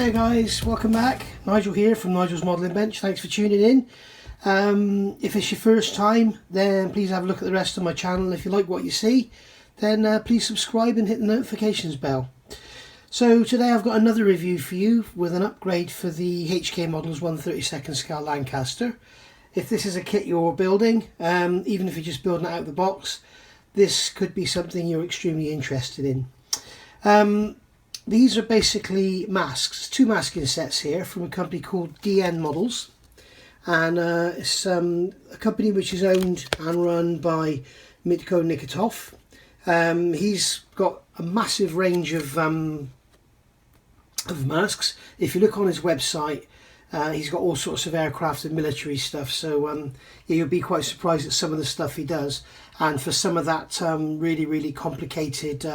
Hey guys, welcome back. Nigel here from Nigel's Modelling Bench. Thanks for tuning in. If it's your first time, then please have a look at the rest of my channel. If you like what you see, then please subscribe and hit the notifications bell. So today I've got another review for you with an upgrade for the HK Models 1/32 scale Lancaster. If this is a kit you're building, even if you're just building it out of the box, this could be something you're extremely interested in. These are basically masks, two masking sets here from a company called DN Models, and it's a company which is owned and run by Mitko. He's got a massive range of masks. If you look on his website, he's got all sorts of aircraft and military stuff, so yeah, you'll be quite surprised at some of the stuff he does. And for some of that really complicated,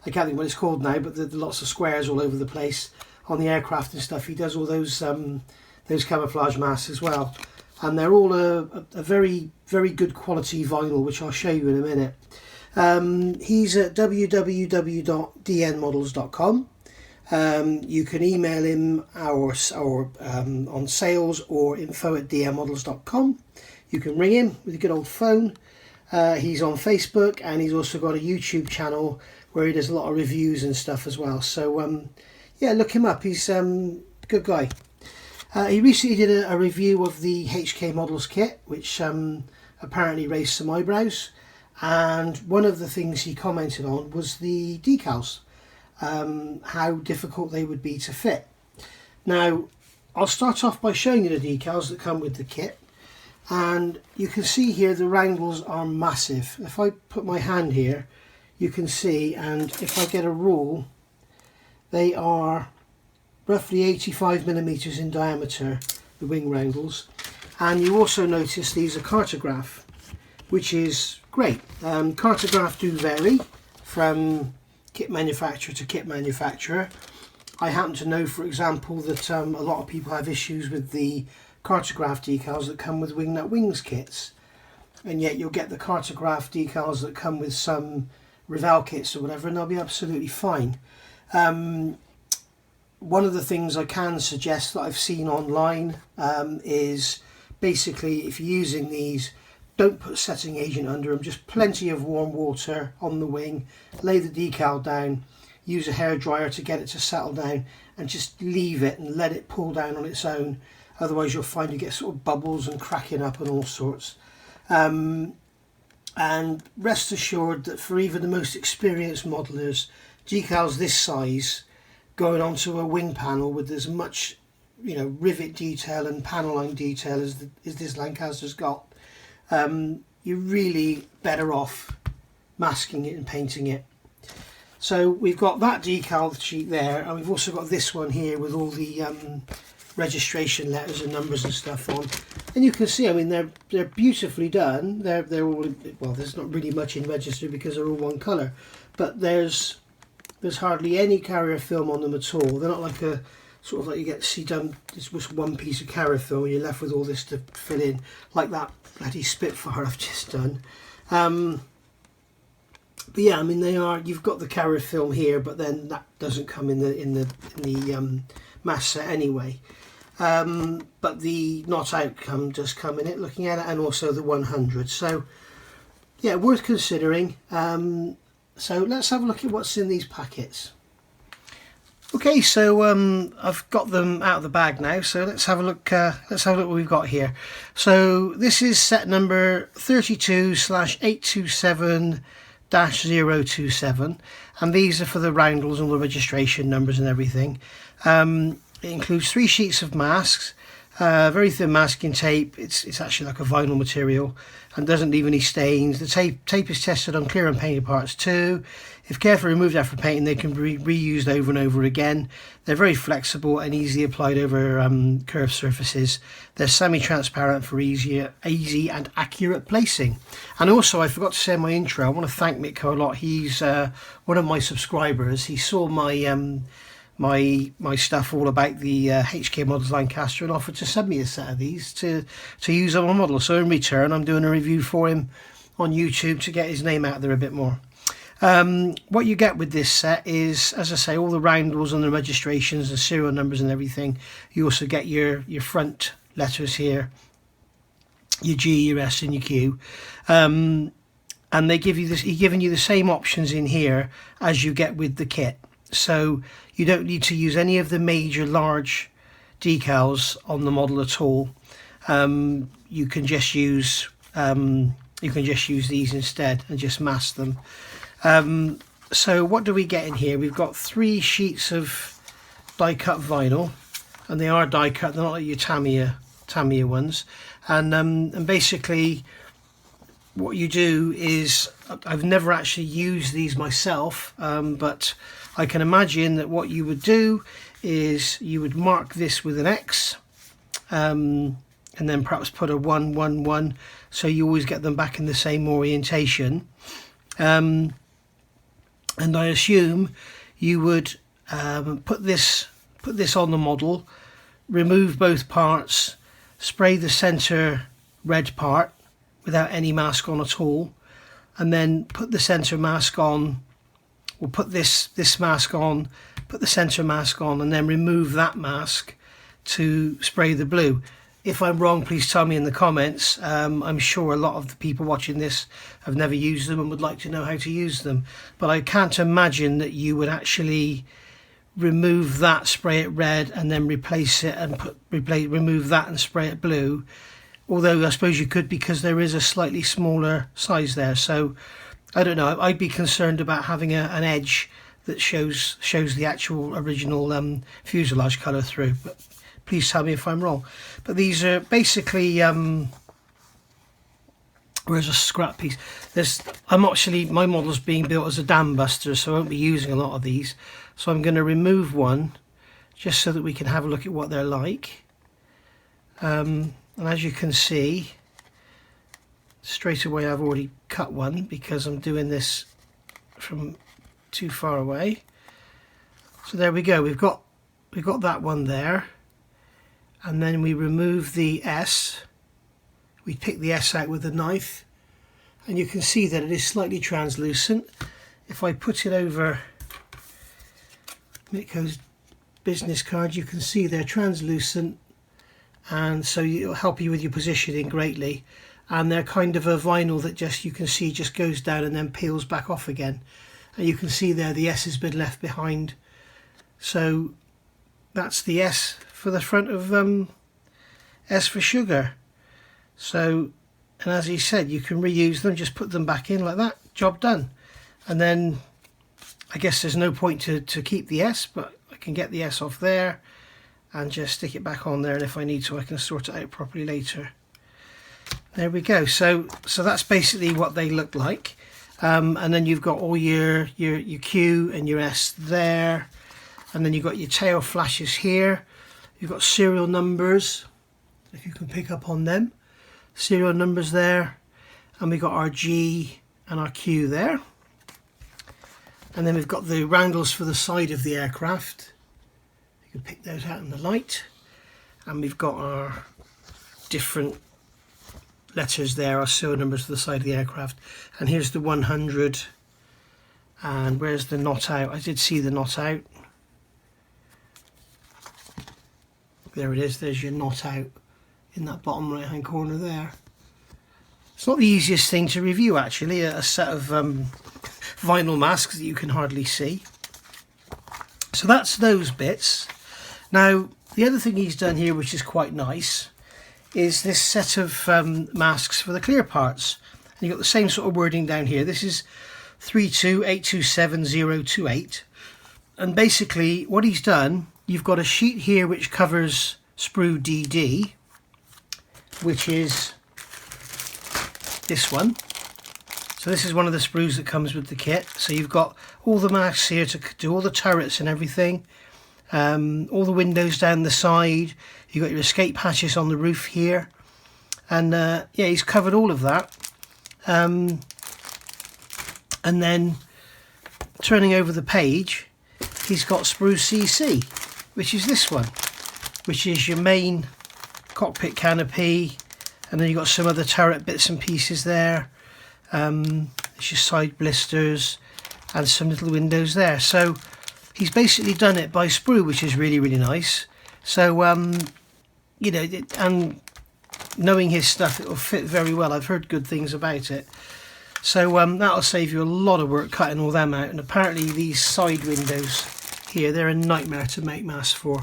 I can't think what it's called now, but there's lots of squares all over the place on the aircraft and stuff. He does all those camouflage masks as well, and they're all a very good quality vinyl, which I'll show you in a minute. He's at www.dnmodels.com. You can email him on sales or info@dnmodels.com. You can ring him with a good old phone. He's on Facebook, and he's also got a YouTube channel where he does a lot of reviews and stuff as well. So yeah, look him up. He's a good guy. He recently did a review of the HK Models kit, which apparently raised some eyebrows. And one of the things he commented on was the decals, how difficult they would be to fit. Now, I'll start off by showing you the decals that come with the kit. And you can see here the roundels are massive. If I put my hand here, you can see, and if I get a rule, they are roughly 85 millimeters in diameter, the wing roundels. And you also notice these are cartograph, which is great. Cartograph do vary from kit manufacturer to kit manufacturer. I happen to know, for example, that a lot of people have issues with the cartograph decals that come with Wingnut Wings kits, and yet you'll get the cartograph decals that come with some Revell kits or whatever, and they'll be absolutely fine. One of the things I can suggest that I've seen online is basically, if you're using these, don't put setting agent under them, just plenty of warm water on the wing, lay the decal down, use a hairdryer to get it to settle down, and just leave it and let it pull down on its own. Otherwise you'll find you get sort of bubbles and cracking up and all sorts. And rest assured that for even the most experienced modelers, decals this size going onto a wing panel with as much, you know, rivet detail and panel line detail as this Lancaster's got, you're really better off masking it and painting it. So we've got that decal sheet there, and we've also got this one here with all the registration letters and numbers and stuff on, and you can see, I mean, they're beautifully done. They're all, well, there's not really much in register because they're all one color, but there's hardly any carrier film on them at all. They're not like a sort of like you get to see done, it's just one piece of carrier film, you're left with all this to fill in, like that bloody Spitfire I've just done. But yeah, I mean, they are, you've got the carrier film here, but then that doesn't come in the mass set anyway. But the not outcome does come in it, looking at it, and also the 100. So yeah, worth considering. So let's have a look at what's in these packets. Okay, so I've got them out of the bag now, so let's have a look. Let's have a look what we've got here. So this is set number 32/827-027, and these are for the roundels and the registration numbers and everything. It includes 3 sheets of masks, very thin masking tape. It's actually like a vinyl material and doesn't leave any stains. The tape is tested on clear and painted parts too. If carefully removed after painting, they can be reused over and over again. They're very flexible and easily applied over curved surfaces. They're semi-transparent for easy and accurate placing. And also, I forgot to say in my intro, I want to thank Mitko a lot. He's one of my subscribers. He saw my my stuff all about the HK Models Lancaster and offered to send me a set of these to use on my model. So in return, I'm doing a review for him on YouTube to get his name out there a bit more. What you get with this set is, as I say, all the roundels and the registrations and serial numbers and everything. You also get your front letters here, your G, your S and your Q. And they give you this, he's giving you the same options in here as you get with the kit. So you don't need to use any of the major large decals on the model at all. You can just use these instead and just mask them. So what do we get in here? We've got 3 sheets of die cut vinyl, and they are die cut, they're not like your Tamiya ones. And basically what you do is, I've never actually used these myself, but I can imagine that what you would do is you would mark this with an X, and then perhaps put a 1, 1, 1, so you always get them back in the same orientation. And I assume you would put this on the model, remove both parts, spray the center red part without any mask on at all, and then put the center mask on, or put this mask on, put the center mask on, and then remove that mask to spray the blue. If I'm wrong, please tell me in the comments. I'm sure a lot of the people watching this have never used them and would like to know how to use them, but I can't imagine that you would actually remove that, spray it red, and then replace it and remove that and spray it blue. Although I suppose you could, because there is a slightly smaller size there. So I don't know, I'd be concerned about having an edge that shows the actual original fuselage colour through, but please tell me if I'm wrong. But these are basically where's a scrap piece? My model's being built as a dam buster, so I won't be using a lot of these. So I'm going to remove one just so that we can have a look at what they're like. And as you can see, straight away I've already cut one because I'm doing this from too far away. So there we go, we've got that one there, and then we remove the S. We pick the S out with a knife, and you can see that it is slightly translucent. If I put it over Mitko's business card, you can see they're translucent, and so it'll help you with your positioning greatly. And they're kind of a vinyl that just, you can see, just goes down and then peels back off again. And you can see there the S has been left behind. So that's the S for the front of S for sugar. So, and as he said, you can reuse them, just put them back in like that, job done. And then I guess there's no point to keep the S, but I can get the S off there and just stick it back on there, and if I need to I can sort it out properly later. There we go. So that's basically what they look like. And then you've got all your Q and your S there, and then you've got your tail flashes here. You've got serial numbers, if you can pick up on them. Serial numbers there, and we've got our G and our Q there. And then we've got the roundels for the side of the aircraft. You can pick those out in the light. And we've got our different letters there, our serial numbers for the side of the aircraft. And here's the 100. And where's the knot out? I did see the knot out. There it is, there's your knot out in that bottom right hand corner there. It's not the easiest thing to review actually, a set of vinyl masks that you can hardly see. So that's those bits. Now the other thing he's done here, which is quite nice, is this set of masks for the clear parts. And you've got the same sort of wording down here. This is 32827-028, and basically what he's done, you've got a sheet here which covers sprue DD, which is this one. So this is one of the sprues that comes with the kit. So you've got all the masks here to do all the turrets and everything, all the windows down the side. You've got your escape hatches on the roof here, and yeah, he's covered all of that. And then turning over the page, he's got sprue CC, which is this one, which is your main cockpit canopy, and then you've got some other turret bits and pieces there. It's your side blisters, and some little windows there. So he's basically done it by sprue, which is really, really nice. So you know, and knowing his stuff, it will fit very well. I've heard good things about it. So that'll save you a lot of work cutting all them out. And apparently these side windows here, they're a nightmare to make masks for.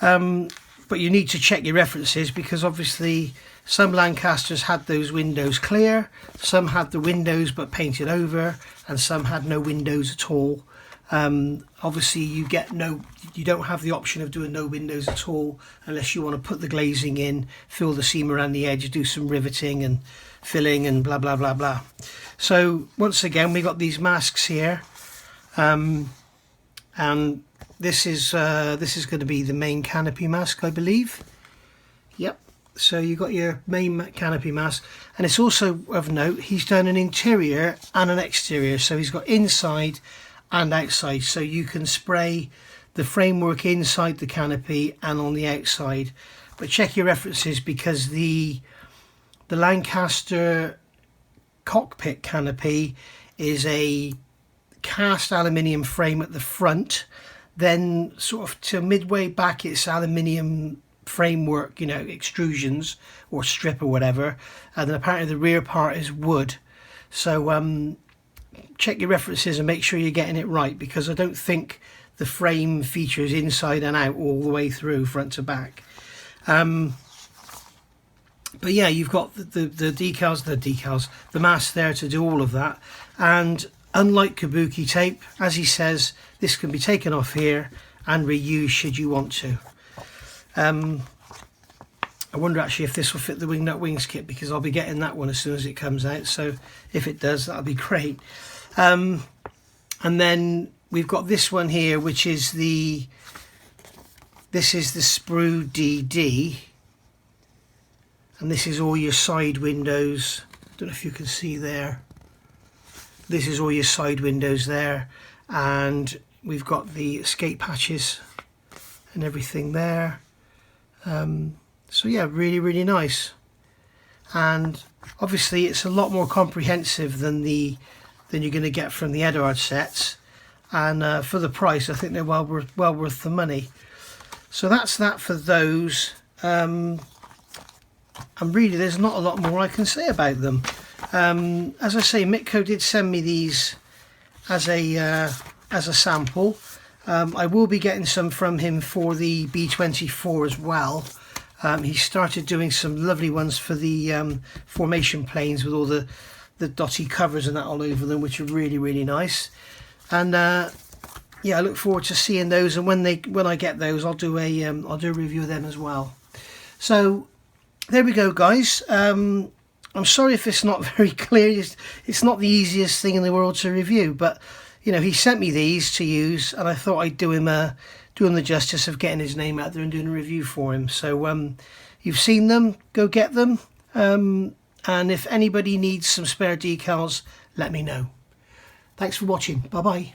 But you need to check your references, because obviously some Lancasters had those windows clear, some had the windows but painted over, and some had no windows at all. Obviously you don't have the option of doing no windows at all unless you want to put the glazing in, fill the seam around the edge, do some riveting and filling and blah blah blah blah. So once again, we got these masks here, and this is going to be the main canopy mask, I believe. Yep. So you got your main canopy mask, and it's also of note he's done an interior and an exterior, so he's got inside and outside, so you can spray the framework inside the canopy and on the outside. But check your references, because the Lancaster cockpit canopy is a cast aluminium frame at the front, then sort of to midway back it's aluminium framework, you know, extrusions or strip or whatever, and then apparently the rear part is wood. So check your references and make sure you're getting it right, because I don't think the frame features inside and out all the way through, front to back. But yeah, you've got the mask there to do all of that. And unlike kabuki tape, as he says, this can be taken off here and reused should you want to. I wonder actually if this will fit the Wingnut Wings kit, because I'll be getting that one as soon as it comes out. So if it does, that'll be great. And then we've got this one here, which is the sprue DD. And this is all your side windows. I don't know if you can see there. This is all your side windows there. And we've got the escape hatches and everything there. So yeah, really, really nice. And obviously it's a lot more comprehensive than you're going to get from the Eduard sets. And for the price, I think they're well worth the money. So that's that for those. And really there's not a lot more I can say about them. As I say, Mitko did send me these as a sample. I will be getting some from him for the B24 as well. He started doing some lovely ones for the formation planes with all the dotty covers and that all over them, which are really, really nice. And yeah, I look forward to seeing those, and when I get those, I'll do a review of them as well. So there we go, guys. I'm sorry if it's not very clear. It's not the easiest thing in the world to review, but you know, he sent me these to use, and I thought I'd do him the justice of getting his name out there and doing a review for him. So you've seen them, go get them. And if anybody needs some spare decals, let me know. Thanks for watching. Bye bye.